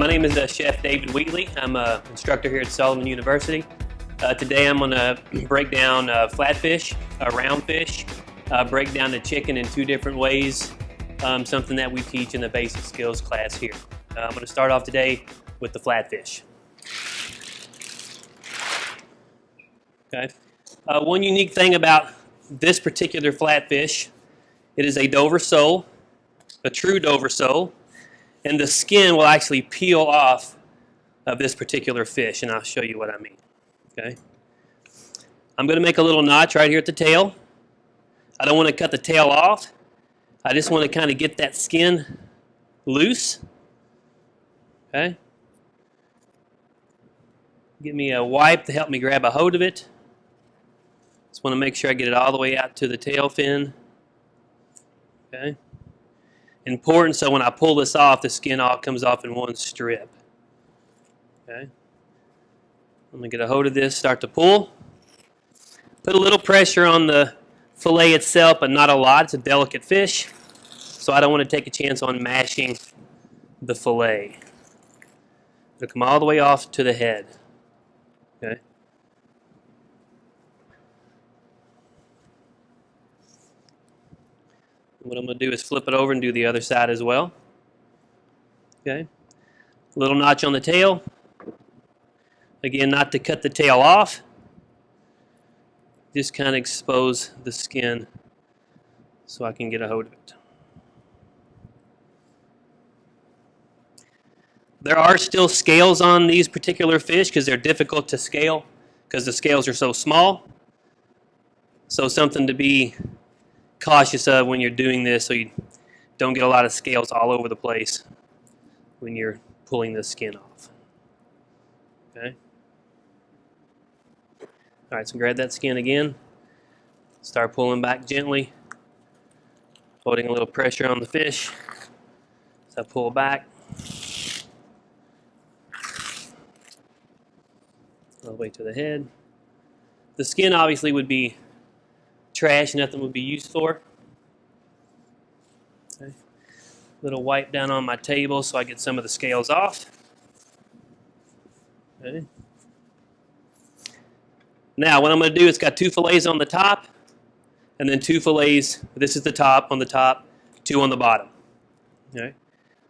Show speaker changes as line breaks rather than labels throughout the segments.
My name is Chef David Wheatley. I'm an instructor here at Sullivan University. Today I'm going to break down flatfish, roundfish, break down the chicken in two different ways, something that we teach in the basic skills class here. I'm going to start off today with the flatfish. Okay. One unique thing about this particular flatfish, it is a Dover sole, a true Dover sole, and the skin will actually peel off of this particular fish, and I'll show you what I mean. Okay. I'm going to make a little notch right here at the tail. I don't want to cut the tail off. I just want to kind of get that skin loose. Okay. Give me a wipe to help me grab a hold of it. Just want to make sure I get it all the way out to the tail fin. Okay. Important so when I pull this off, the skin all comes off in one strip. Okay. I'm going to get a hold of this, start to pull. Put a little pressure on the fillet itself, but not a lot. It's a delicate fish, so I don't want to take a chance on mashing the fillet. It'll come all the way off to the head. Okay. What I'm going to do is flip it over and do the other side as well. Okay. Little notch on the tail. Again, not to cut the tail off. Just kind of expose the skin so I can get a hold of it. There are still scales on these particular fish because they're difficult to scale because the scales are so small. So something to be cautious of when you're doing this so you don't get a lot of scales all over the place when you're pulling the skin off. Okay. All right, so grab that skin again. Start pulling back gently, holding a little pressure on the fish. So I pull back all the way to the head. The skin obviously would be trash, nothing would be used for. Okay. Little wipe down on my table so I get some of the scales off. Okay. Now what I'm going to do is got two fillets on the top and then two fillets. This is the top on the top, two on the bottom. Okay.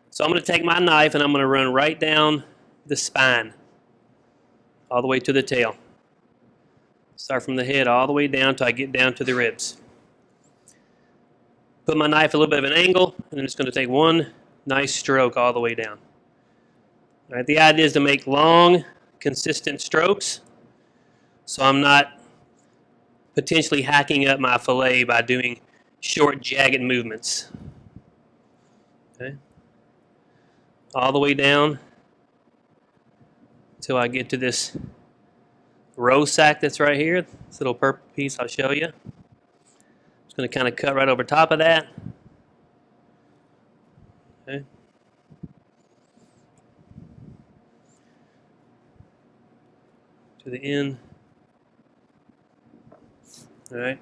So I'm going to take my knife and I'm going to run right down the spine all the way to the tail. Start from the head all the way down until I get down to the ribs. Put my knife a little bit of an angle, and then it's going to take one nice stroke all the way down. All right, the idea is to make long, consistent strokes, so I'm not potentially hacking up my fillet by doing short, jagged movements. Okay, all the way down until I get to this roe sack that's right here, this little purple piece I'll show you. Just going to kind of cut right over top of that. Okay. To the end. All right.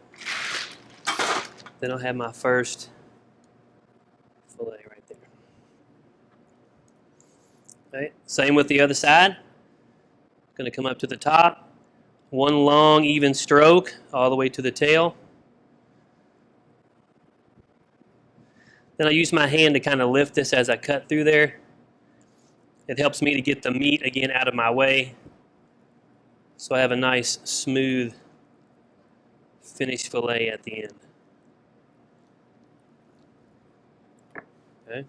Then I'll have my first fillet right there. All right. Same with the other side. Going to come up to the top. One long, even stroke all the way to the tail. Then I use my hand to kind of lift this as I cut through there. It helps me to get the meat again out of my way, so I have a nice, smooth, finished fillet at the end. Okay.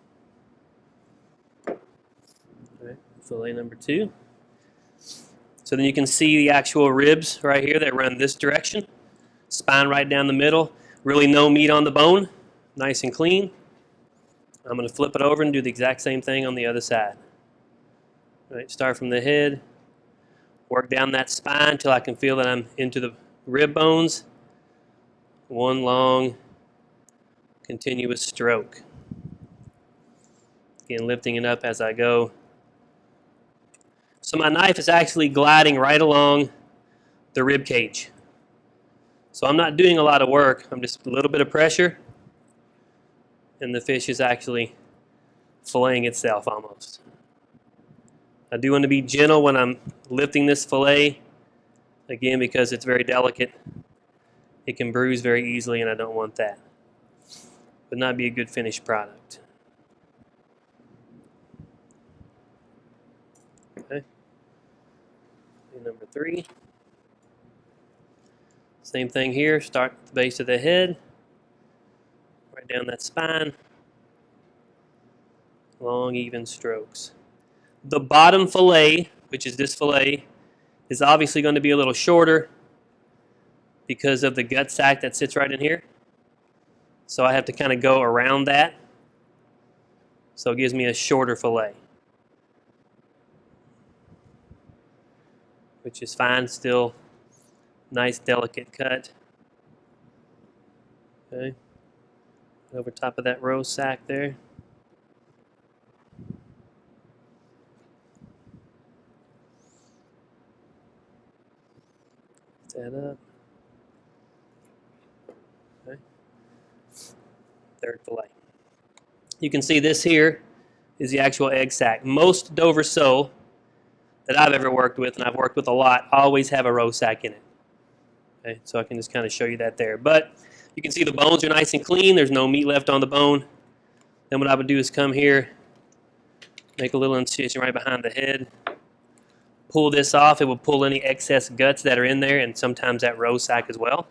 All right. Fillet number two. So then you can see the actual ribs right here that run this direction. Spine right down the middle. Really no meat on the bone. Nice and clean. I'm going to flip it over and do the exact same thing on the other side. All right, start from the head. Work down that spine until I can feel that I'm into the rib bones. One long, continuous stroke. Again, lifting it up as I go. So my knife is actually gliding right along the rib cage. So I'm not doing a lot of work. I'm just a little bit of pressure, and the fish is actually filleting itself almost. I do want to be gentle when I'm lifting this fillet, again, because it's very delicate. It can bruise very easily, and I don't want that. Would not be a good finished product. Okay. And number 3. Same thing here. Start at the base of the head, right down that spine. Long, even strokes. The bottom fillet, which is this fillet, is obviously going to be a little shorter because of the gut sac that sits right in here. So I have to kind of go around that. So it gives me a shorter fillet, which is fine. Still nice, delicate cut. Okay. Over top of that roe sac there. That up. Okay. Third fillet. You can see this here is the actual egg sac. Most Dover sole that I've ever worked with, and I've worked with a lot, always have a roe sac in it. Okay, so I can just kind of show you that there. But you can see the bones are nice and clean. There's no meat left on the bone. Then what I would do is come here, make a little incision right behind the head, pull this off. It will pull any excess guts that are in there, and sometimes that roe sac as well.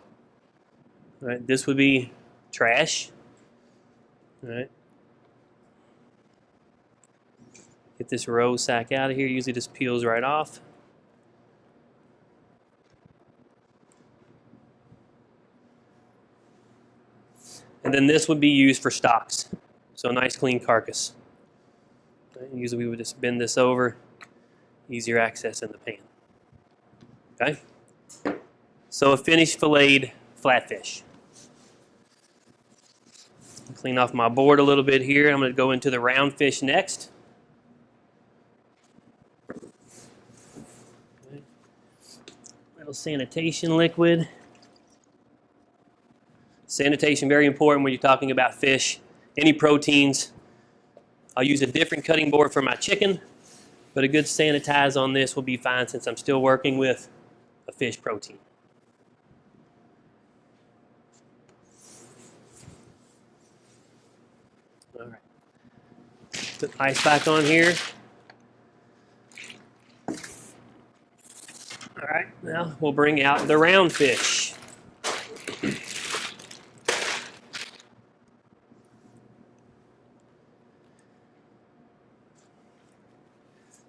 All right, this would be trash. All right. Get this roe sac out of here. Usually just peels right off. And then this would be used for stocks. So a nice clean carcass. Okay. Usually we would just bend this over. Easier access in the pan. Okay? So a finished filleted flatfish. Clean off my board a little bit here. I'm going to go into the roundfish next. Okay. Little sanitation liquid. Sanitation, very important when you're talking about fish. Any proteins. I'll use a different cutting board for my chicken, but a good sanitize on this will be fine since I'm still working with a fish protein. All right. Put the ice back on here. All right, now we'll bring out the roundfish.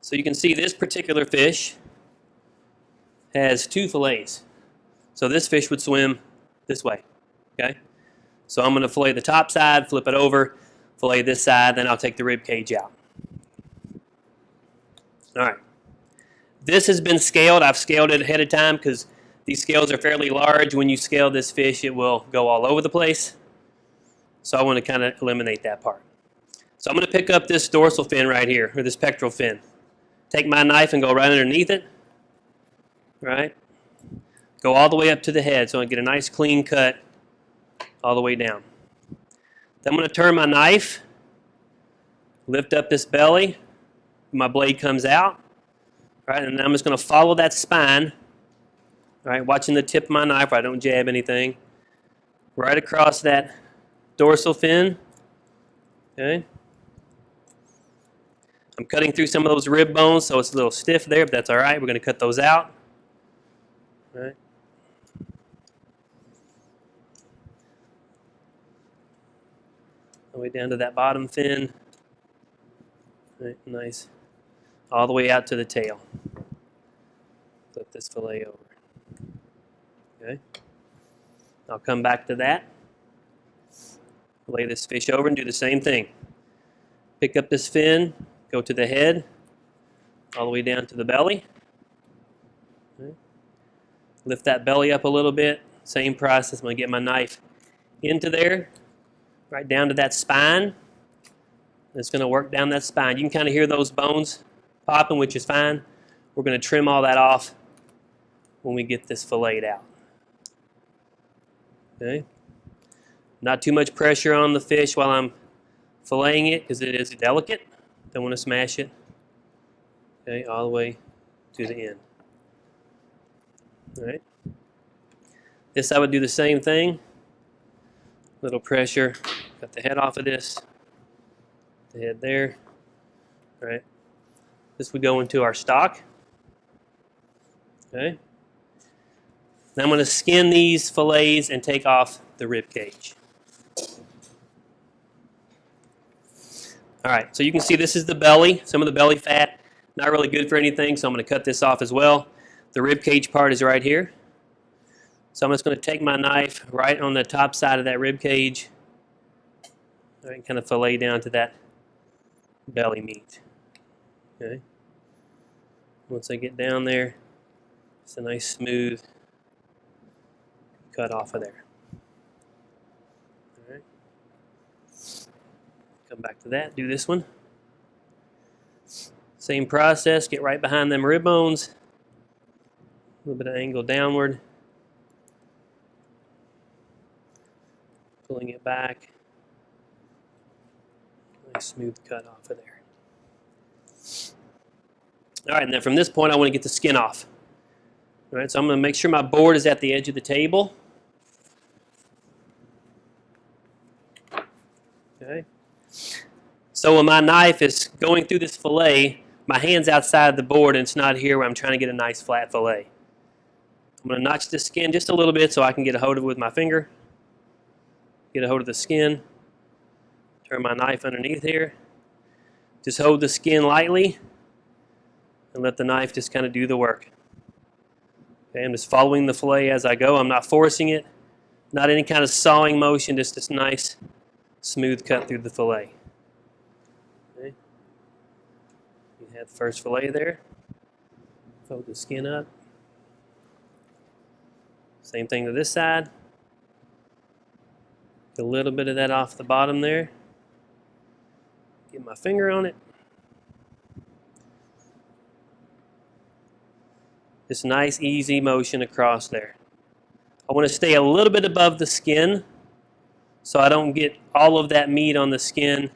So you can see this particular fish has 2 fillets. So this fish would swim this way, okay? So I'm going to fillet the top side, flip it over, fillet this side, then I'll take the rib cage out. All right. This has been scaled. I've scaled it ahead of time because these scales are fairly large. When you scale this fish, it will go all over the place. So I want to kind of eliminate that part. So I'm going to pick up this dorsal fin right here, or this pectoral fin. Take my knife and go right underneath it. Right? Go all the way up to the head so I get a nice clean cut all the way down. Then I'm going to turn my knife, lift up this belly, my blade comes out. Right, and then I'm just going to follow that spine, right, watching the tip of my knife where I don't jab anything, right across that dorsal fin. Okay. I'm cutting through some of those rib bones, so it's a little stiff there, but that's all right. We're going to cut those out. All right. All the way down to that bottom fin. All right, nice. All the way out to the tail. Flip this fillet over. Okay. I'll come back to that. Lay this fish over and do the same thing. Pick up this fin, go to the head, all the way down to the belly. Okay. Lift that belly up a little bit. Same process. I'm going to get my knife into there, right down to that spine. It's going to work down that spine. You can kind of hear those bones popping, which is fine. We're going to trim all that off when we get this filleted out. Okay. Not too much pressure on the fish while I'm filleting it because it is delicate. Don't want to smash it. Okay, all the way to the end. All right. This I would do the same thing. Little pressure. Got the head off of this. The head there. All right. This would go into our stock. Okay. Now I'm going to skin these fillets and take off the rib cage. All right, so you can see this is the belly, some of the belly fat. Not really good for anything, so I'm going to cut this off as well. The rib cage part is right here. So I'm just going to take my knife right on the top side of that rib cage. All right, kind of fillet down to that belly meat. Okay. Once I get down there, it's a nice smooth cut off of there. All right. Come back to that, do this one. Same process, get right behind them rib bones. A little bit of angle downward. Pulling it back. Nice smooth cut off of there. All right, and then from this point I want to get the skin off. All right, so I'm going to make sure my board is at the edge of the table. Okay. So when my knife is going through this fillet, my hand's outside the board and it's not here where I'm trying to get a nice flat fillet. I'm going to notch the skin just a little bit so I can get a hold of it with my finger. Get a hold of the skin. Turn my knife underneath here. Just hold the skin lightly and let the knife just kind of do the work. Okay, I'm just following the fillet as I go. I'm not forcing it. Not any kind of sawing motion, just this nice smooth cut through the fillet. Okay. You have the first fillet there. Fold the skin up. Same thing to this side. Get a little bit of that off the bottom there. Get my finger on it. This nice easy motion across there. I want to stay a little bit above the skin so I don't get all of that meat on the skin,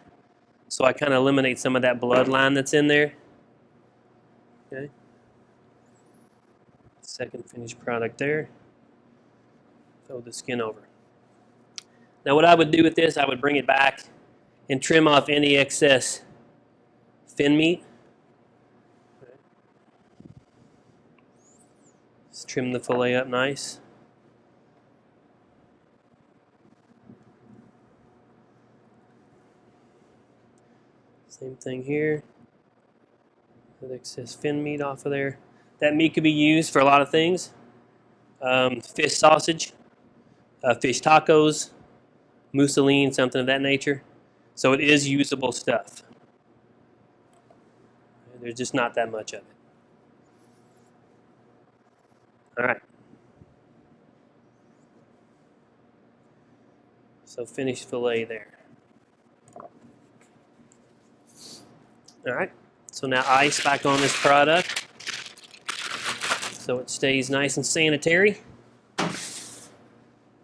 so I kind of eliminate some of that bloodline that's in there. Okay. Second finished product there. Fold the skin over. Now what I would do with this, I would bring it back and trim off any excess fin meat. Just trim the fillet up nice. Same thing here. That excess fin meat off of there. That meat could be used for a lot of things. Fish sausage, fish tacos, mousseline, something of that nature. So it is usable stuff. There's just not that much of it. All right. So finished fillet there. All right. So now ice back on this product so it stays nice and sanitary. All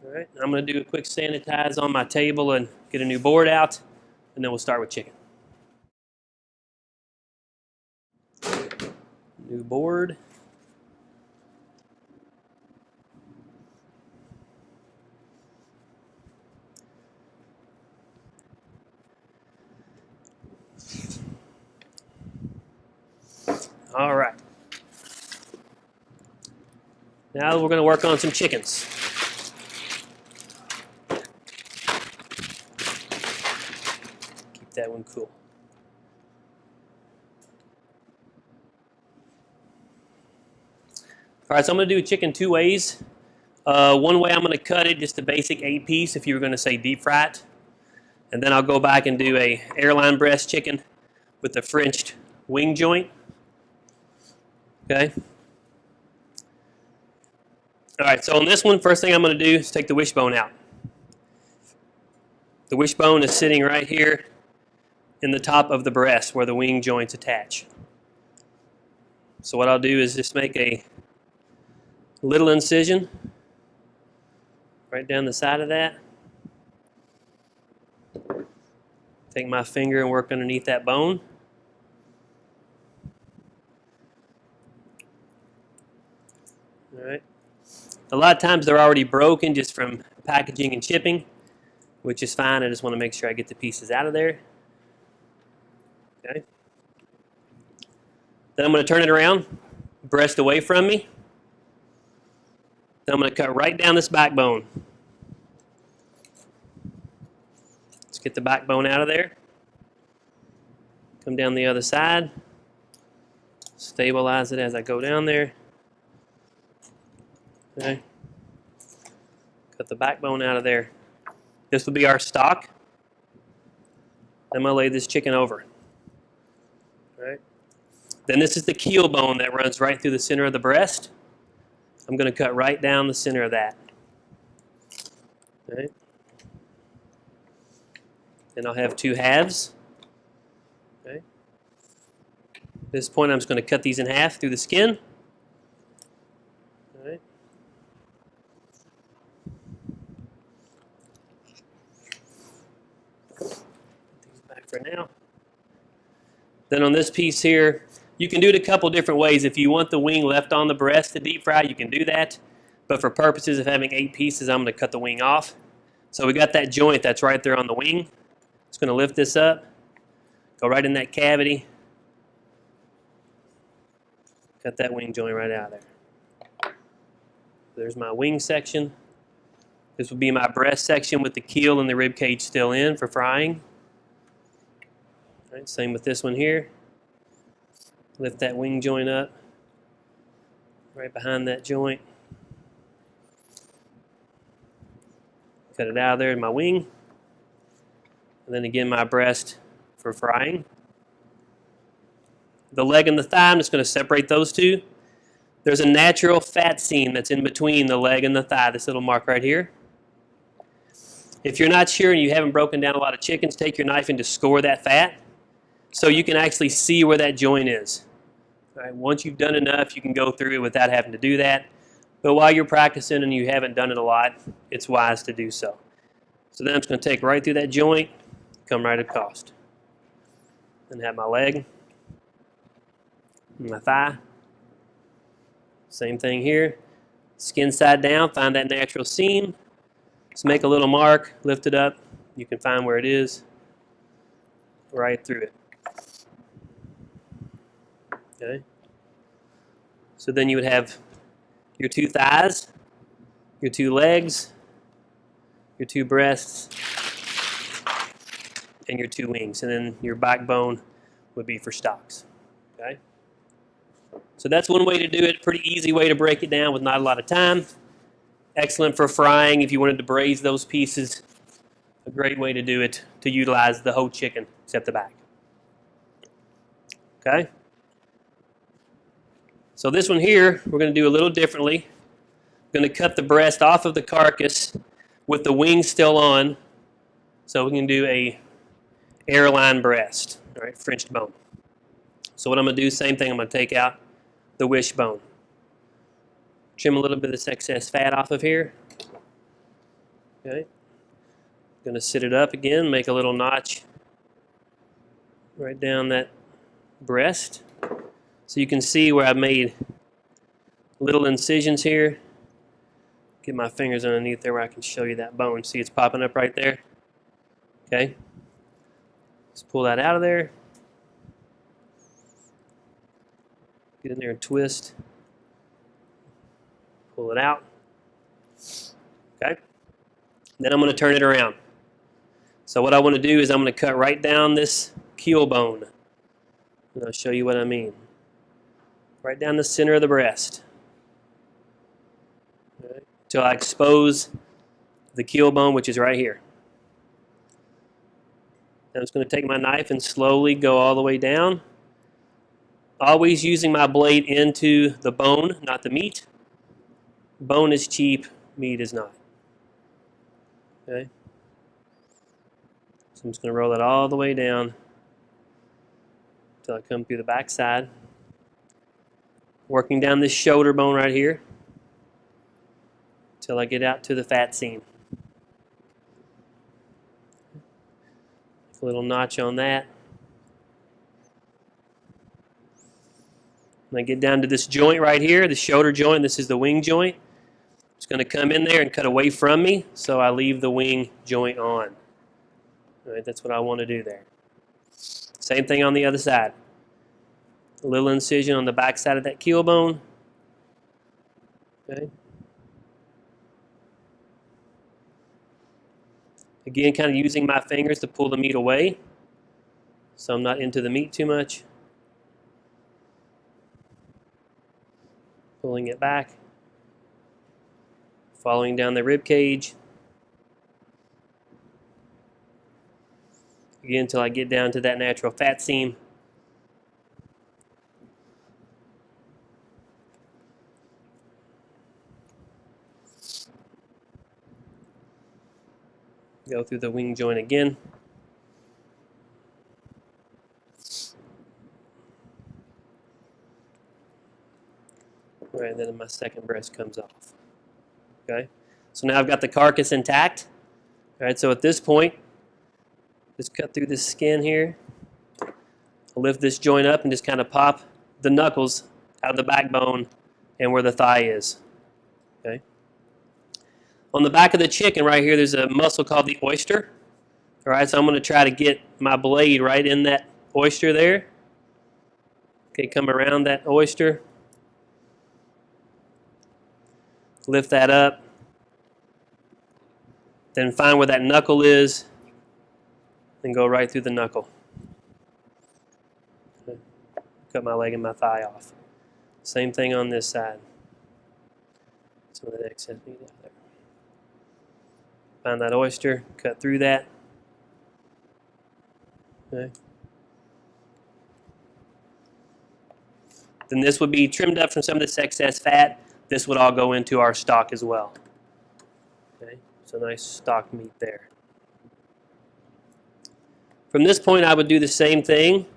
right. I'm going to do a quick sanitize on my table and get a new board out, and then we'll start with chicken. New board. All right. Now we're going to work on some chickens. Keep that one cool. All right, so I'm going to do chicken two ways. One way I'm going to cut it, just a basic 8-piece if you were going to say deep fry it. And then I'll go back and do a airline breast chicken with the Frenched wing joint. Okay. All right, so on this one, first thing I'm going to do is take the wishbone out. The wishbone is sitting right here in the top of the breast where the wing joints attach. So what I'll do is just make a little incision right down the side of that. Take my finger and work underneath that bone. A lot of times they're already broken just from packaging and shipping, which is fine. I just want to make sure I get the pieces out of there. Okay. Then I'm going to turn it around, breast away from me. Then I'm going to cut right down this backbone. Let's get the backbone out of there. Come down the other side. Stabilize it as I go down there. Okay. Cut the backbone out of there. This will be our stock. I'm going to lay this chicken over. All right. Then this is the keel bone that runs right through the center of the breast. I'm going to cut right down the center of that. All right. Then I'll have two halves. Okay. At this point, I'm just going to cut these in half through the skin. All right. Put these back for now. Then on this piece here, you can do it a couple different ways. If you want the wing left on the breast to deep fry, you can do that. But for purposes of having 8 pieces, I'm going to cut the wing off. So we got that joint that's right there on the wing. Just going to lift this up, go right in that cavity, cut that wing joint right out of there. There's my wing section. This will be my breast section with the keel and the rib cage still in for frying. All right, same with this one here. Lift that wing joint up, right behind that joint. Cut it out of there in my wing. And then again my breast for frying. The leg and the thigh, I'm just going to separate those two. There's a natural fat seam that's in between the leg and the thigh, this little mark right here. If you're not sure and you haven't broken down a lot of chickens, take your knife and just score that fat so you can actually see where that joint is. All right, once you've done enough, you can go through it without having to do that. But while you're practicing and you haven't done it a lot, it's wise to do so. So then I'm just going to take right through that joint, come right across. Then have my leg, and my thigh. Same thing here. Skin side down, find that natural seam. Just make a little mark, lift it up. You can find where it is, right through it. Okay. So then you would have your 2 thighs, your 2 legs, your 2 breasts, and your 2 wings. And then your backbone would be for stocks. Okay. So that's one way to do it. Pretty easy way to break it down with not a lot of time. Excellent for frying if you wanted to braise those pieces. A great way to do it to utilize the whole chicken except the back. Okay. So this one here, we're going to do a little differently. We're going to cut the breast off of the carcass with the wings still on. So we can do a airline breast, all right, Frenched bone. So what I'm going to do, same thing, I'm going to take out the wishbone. Trim a little bit of this excess fat off of here. Okay. Going to sit it up again, make a little notch right down that breast. So you can see where I've made little incisions here. Get my fingers underneath there where I can show you that bone. See it's popping up right there? Okay. Just pull that out of there. Get in there and twist. Pull it out. Okay. Then I'm going to turn it around. So what I want to do is I'm going to cut right down this keel bone. And I'll show you what I mean. Right down the center of the breast. Right. Until I expose the keel bone, which is right here. I'm just going to take my knife and slowly go all the way down. Always using my blade into the bone, not the meat. Bone is cheap, meat is not. Okay. So I'm just going to roll it all the way down until I come through the back side. Working down this shoulder bone right here until I get out to the fat seam. A little notch on that. And I get down to this joint right here, the shoulder joint. This is the wing joint. It's going to come in there and cut away from me, so I leave the wing joint on. All right, that's what I want to do there. Same thing on the other side. A little incision on the back side of that keel bone. Okay. Again, kind of using my fingers to pull the meat away, so I'm not into the meat too much. Pulling it back. Following down the rib cage. Again, until I get down to that natural fat seam. Go through the wing joint again. Right, and then my second breast comes off. Okay, so now I've got the carcass intact. All right, so at this point, just cut through this skin here. I'll lift this joint up and just kind of pop the knuckles out of the backbone and where the thigh is. Okay. On the back of the chicken right here, there's a muscle called the oyster. All right, so I'm going to try to get my blade right in that oyster there. Okay, come around that oyster. Lift that up. Then find where that knuckle is and go right through the knuckle. Okay. Cut my leg and my thigh off. Same thing on this side. Some of that excess meat out there. Find that oyster, cut through that. Okay. Then this would be trimmed up from some of this excess fat. This would all go into our stock as well. Okay, so nice stock meat there. From this point, I would do the same thing.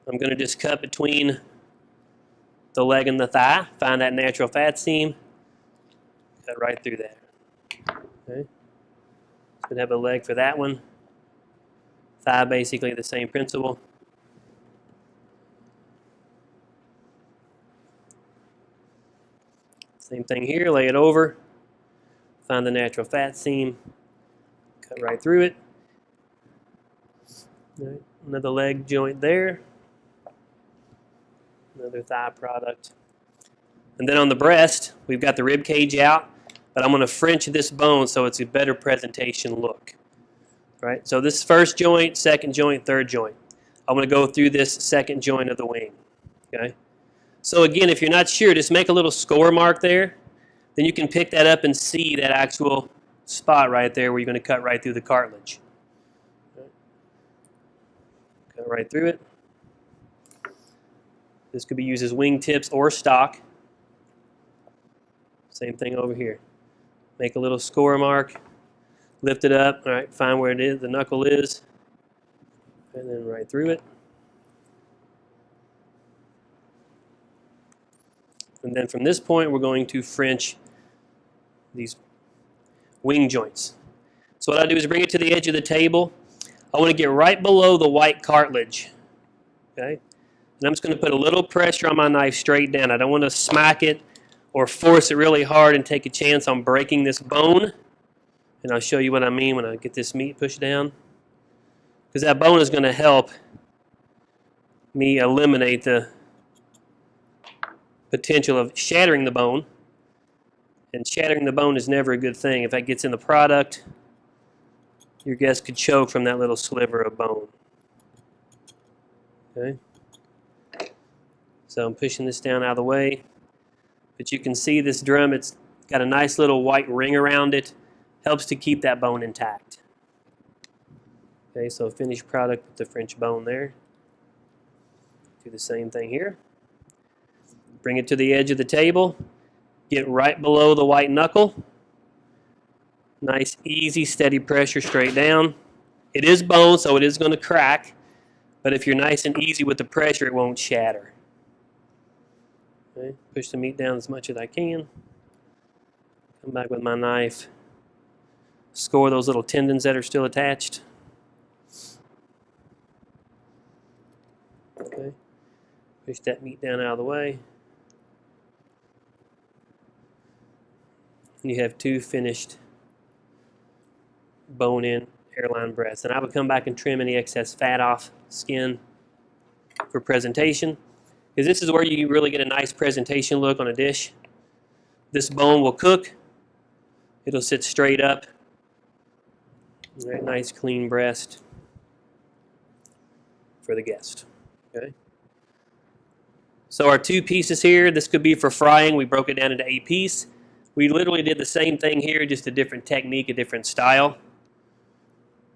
I'm going to just cut between the leg and the thigh, find that natural fat seam, cut right through there. Okay, so we have a leg for that one. Thigh, basically the same principle. Same thing here, lay it over, find the natural fat seam, cut right through it. Right. Another leg joint there, another thigh product. And then on the breast, we've got the rib cage out, but I'm going to French this bone so it's a better presentation look. Right. So this first joint, second joint, third joint. I'm going to go through this second joint of the wing. Okay. So again, if you're not sure, just make a little score mark there. Then you can pick that up and see that actual spot right there where you're going to cut right through the cartilage. Okay. Cut right through it. This could be used as wing tips or stock. Same thing over here. Make a little score mark. Lift it up. All right, find where it is, the knuckle is. And then right through it. And then from this point, we're going to French these wing joints. So what I do is bring it to the edge of the table. I want to get right below the white cartilage. Okay? And I'm just going to put a little pressure on my knife straight down. I don't want to smack it or force it really hard and take a chance on breaking this bone. And I'll show you what I mean when I get this meat pushed down. Because that bone is going to help me eliminate the potential of shattering the bone. And shattering the bone is never a good thing. If that gets in the product, your guest could choke from that little sliver of bone. Okay. So I'm pushing this down out of the way. But you can see this drum, it's got a nice little white ring around it. Helps to keep that bone intact. Okay, so finished product with the French bone there. Do the same thing here. Bring it to the edge of the table. Get right below the white knuckle. Nice, easy, steady pressure straight down. It is bone, so it is going to crack. But if you're nice and easy with the pressure, it won't shatter. Okay, push the meat down as much as I can. Come back with my knife. Score those little tendons that are still attached. Okay. Push that meat down out of the way. And you have 2 finished bone-in hairline breasts. And I would come back and trim any excess fat off skin for presentation, because this is where you really get a nice presentation look on a dish. This bone will cook. It'll sit straight up. All right, nice clean breast for the guest. Okay. So our 2 pieces here, this could be for frying. We broke it down into a piece. We literally did the same thing here, just a different technique, a different style.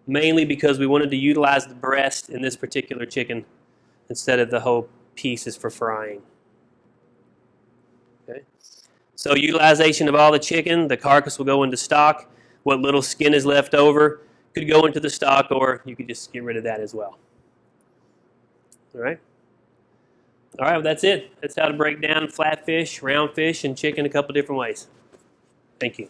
Mainly because we wanted to utilize the breast in this particular chicken instead of the whole pieces for frying. Okay. So utilization of all the chicken, the carcass will go into stock. What little skin is left over could go into the stock, or you could just get rid of that as well. All right. All right, well, that's it. That's how to break down flatfish, roundfish, and chicken a couple different ways. Thank you.